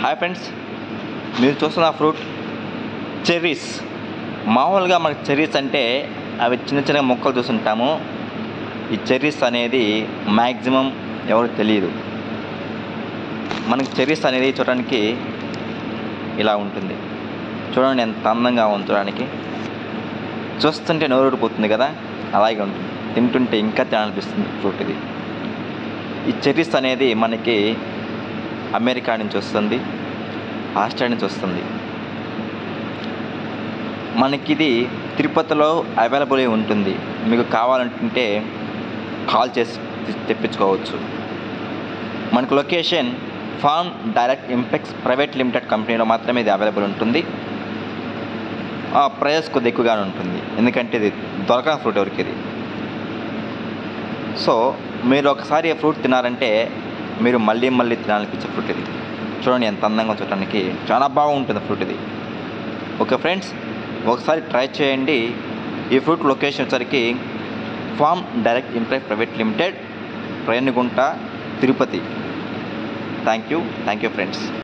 Hi friends, మీరు చూస్తున్న fruit cherries. మామూలుగా మనకు చెర్రీస్ అంటే అవి చిన్న చిన్న మొక్కలు చూస్తుంటాము. ఈ చెర్రీస్ అనేది మ్యాక్సిమం ఎవరికి తెలియదు. మనకి చెర్రీస్ అనేది చూడడానికి ఇలా ఉంటుంది. చూడండి ఎంత అందంగా ఉంది, చూడడానికి చూస్తుంటే నోరూరిపోతుంది కదా, అలాగే ఉంటుంది. తింటుంటే ఇంకా తినాలనిపిస్తుంది ఫ్రూట్ ఇది. ఈ చెర్రీస్ అనేది మనకి అమెరికా నుంచి వస్తుంది, ఆస్ట్రేలియా నుంచి వస్తుంది. మనకిది తిరుపతిలో అవైలబుల్ ఉంటుంది. మీకు కావాలంటే కాల్ చేసి తెప్పించుకోవచ్చు. మనకు location Farm direct Impex private Limited కంపెనీలో మాత్రమే ఇది అవైలబుల్ ఉంటుంది. ప్రైస్ కొద్దిగా ఎక్కువగానే ఉంటుంది, ఎందుకంటే ఇది దొరకని ఫ్రూట్ ఎవరికి ఇది. సో మీరు ఒకసారి ఈ ఫ్రూట్ తినారంటే మీరు మళ్ళీ తినాలనిపించే ఫ్రూట్ ఇది. చూడండి ఎంత అందంగా చూడడానికి చాలా బాగుంటుంది ఫ్రూట్ ఇది. ఓకే ఫ్రెండ్స్, ఒకసారి ట్రై చేయండి. ఈ ఫ్రూట్ లొకేషన్ వచ్చరికి farm direct Impex private limited, Renigunta, Tirupati. Thank you friends.